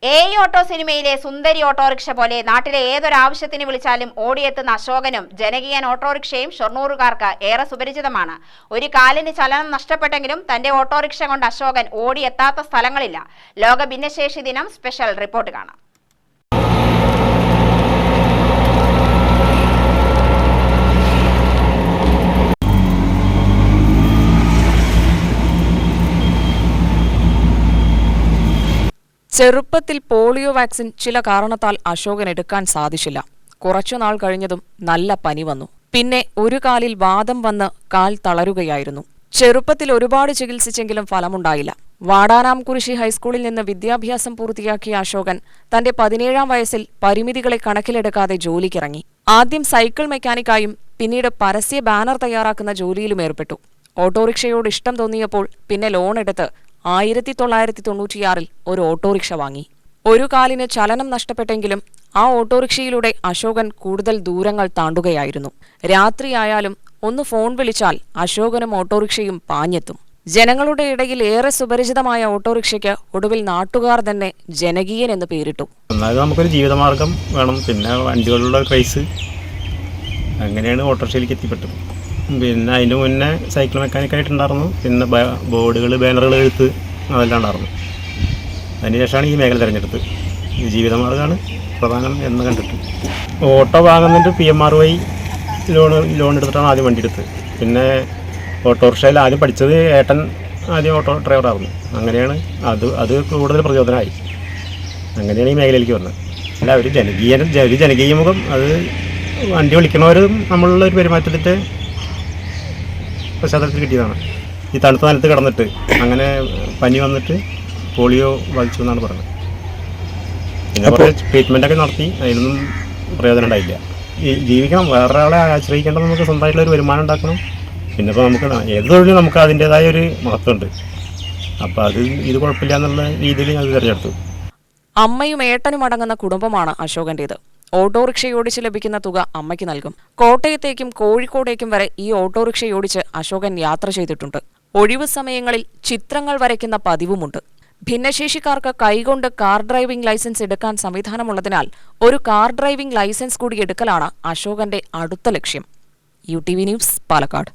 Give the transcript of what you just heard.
Auto സിനിമയിലെ സുന്ദരി autorickshaw പോലെ നാട്ടിലെ ഏതൊരാവശ്യത്തിന് വിളിച്ചാലും ഓടിയെത്തുന്ന അശോകനും ജനകീയൻ ഓട്ടോറിക്ഷയും ഷൊർണൂറുകാർക്ക് ഏറെ സുപരിചിതമാണ്. ഒരു കാലിന് ചലനം നഷ്ടപ്പെട്ടെങ്കിലും തന്റെ ഓട്ടോറിക്ഷ കൊണ്ട് അശോകൻ ഓടിയെത്താത്ത സ്ഥലങ്ങളില്ല. ലോക ഭിന്നശേഷി ദിനം സ്പെഷ്യൽ റിപ്പോർട്ട് കാണാം. ചെറുപ്പത്തിൽ പോളിയോ വാക്സിൻ ചില കാരണത്താൽ അശോകൻ എടുക്കാൻ സാധിച്ചില്ല. കുറച്ചുനാൾ കഴിഞ്ഞതും നല്ല പനി വന്നു. പിന്നെ ഒരു കാലിൽ വാദം വന്ന് കാൽ തളരുകയായിരുന്നു. ചെറുപ്പത്തിൽ ഒരുപാട് ചികിത്സിച്ചെങ്കിലും ഫലമുണ്ടായില്ല. വാടാനാംകുരിശി ഹൈസ്കൂളിൽ നിന്ന് വിദ്യാഭ്യാസം പൂർത്തിയാക്കിയ അശോകൻ തന്റെ 17-ാം വയസ്സിൽ പരിമിതികളെ കണക്കിലെടുക്കാതെ ജോലിക്കിറങ്ങി. ആദ്യം സൈക്കിൾ മെക്കാനിക്കായും പിന്നീട് പരസ്യ ബാനർ തയ്യാറാക്കുന്ന ജോലിയിലും ഏർപ്പെട്ടു. ഓട്ടോറിക്ഷയോട് ഇഷ്ടം തോന്നിയപ്പോൾ പിന്നെ ലോൺ എടുത്ത് 1996 ഒരു ഓട്ടോറിക്ഷ വാങ്ങി. ഒരു കാലിന് ചലനം നഷ്ടപ്പെട്ടെങ്കിലും ആ ഓട്ടോറിക്ഷയിലൂടെ അശോകൻ കൂടുതൽ ദൂരങ്ങൾ താണ്ടുകയായിരുന്നു. രാത്രിയായാലും ഒന്ന് ഫോൺ വിളിച്ചാൽ അശോകനും ഓട്ടോറിക്ഷയും പാഞ്ഞെത്തും. ജനങ്ങളുടെ ഇടയിൽ ഏറെ സുപരിചിതമായ ഓട്ടോറിക്ഷയ്ക്ക് ഒടുവിൽ നാട്ടുകാർ തന്നെ ജനകീയൻ എന്ന് പേരിട്ടു. നമുക്കൊരു ജീവിതമാർഗം വേണം, പിന്നെ വണ്ടികളുടെ ക്രൈസ്, അങ്ങനെയാണ് ഓട്ടോറിക്ഷയിലേക്ക് എത്തിപ്പെട്ടത്. പിന്നെ അതിന് മുന്നേ സൈക്കിൾ മെക്കാനിക്കായിട്ടുണ്ടായിരുന്നു. പിന്നെ ബോർഡുകൾ, ബാനറുകൾ എഴുത്ത് അതെല്ലാം ഉണ്ടായിരുന്നു. അതിനുശേഷമാണ് ഈ മേഖല തിരഞ്ഞെടുത്ത്. ഈ ജീവിതമാർഗ്ഗമാണ് പ്രധാനം എന്ന് കണ്ടിട്ട് ഓട്ടോ വാങ്ങുന്നതിൻ്റെ PMRY ലോൺ എടുത്തിട്ടാണ് ആദ്യം വണ്ടി എടുത്തത്. പിന്നെ ഓട്ടോറിക്ഷയിൽ ആദ്യം പഠിച്ചത് ഏട്ടൻ ആദ്യം ഓട്ടോ ഡ്രൈവറായിരുന്നു. അങ്ങനെയാണ് അത് കൂടുതൽ പ്രചോദനമായി. അങ്ങനെയാണ് ഈ മേഖലയിലേക്ക് വന്നത്. അല്ല, ഒരു ജനകീയ മുഖം, അത് വണ്ടി വിളിക്കണവരും നമ്മളുള്ള ഒരു പെരുമാറ്റത്തിൻ്റെ പശ്ചാത്തലത്തിൽ കിട്ടിയതാണ്. ഈ തണുത്ത നിലത്ത് കിടന്നിട്ട് അങ്ങനെ പനി വന്നിട്ട് പോളിയോ ബാധിച്ചു എന്നാണ് പറഞ്ഞത്. പിന്നെ കുറേ ട്രീറ്റ്മെൻറ്റൊക്കെ നടത്തി, അതിനൊന്നും പ്രയോജനം ഉണ്ടായില്ല. ജീവിക്കണം, വേറൊരാളെ ആശ്രയിക്കേണ്ട, നമുക്ക് സ്വന്തമായിട്ടുള്ള ഒരു വരുമാനം ഉണ്ടാക്കണം. പിന്നെ ഇപ്പോൾ നമുക്ക് ഏത് തൊഴിലും നമുക്ക് അതിൻ്റേതായ ഒരു മഹത്വമുണ്ട്. അപ്പോൾ ഇത് കുഴപ്പമില്ല എന്നുള്ള രീതിയിൽ ഞാൻ തിരഞ്ഞെടുത്തു. അമ്മയും ഏട്ടനും അടങ്ങുന്ന കുടുംബമാണ് അശോകൻ്റേത്. ഓട്ടോറിക്ഷയോടിച്ച് ലഭിക്കുന്ന തുക അമ്മയ്ക്ക് നൽകും. കോട്ടയത്തേക്കും കോഴിക്കോടേക്കും വരെ ഈ ഓട്ടോറിക്ഷയോടിച്ച് അശോകൻ യാത്ര ചെയ്തിട്ടുണ്ട്. ഒഴിവു സമയങ്ങളിൽ ചിത്രങ്ങൾ വരയ്ക്കുന്ന പതിവുമുണ്ട്. ഭിന്നശേഷിക്കാർക്ക് കൈകൊണ്ട് കാർ ഡ്രൈവിംഗ് ലൈസൻസ് എടുക്കാൻ സംവിധാനമുള്ളതിനാൽ ഒരു കാർ ഡ്രൈവിംഗ് ലൈസൻസ് കൂടി എടുക്കലാണ് അശോകന്റെ അടുത്ത ലക്ഷ്യം. UTV news, Palakkad.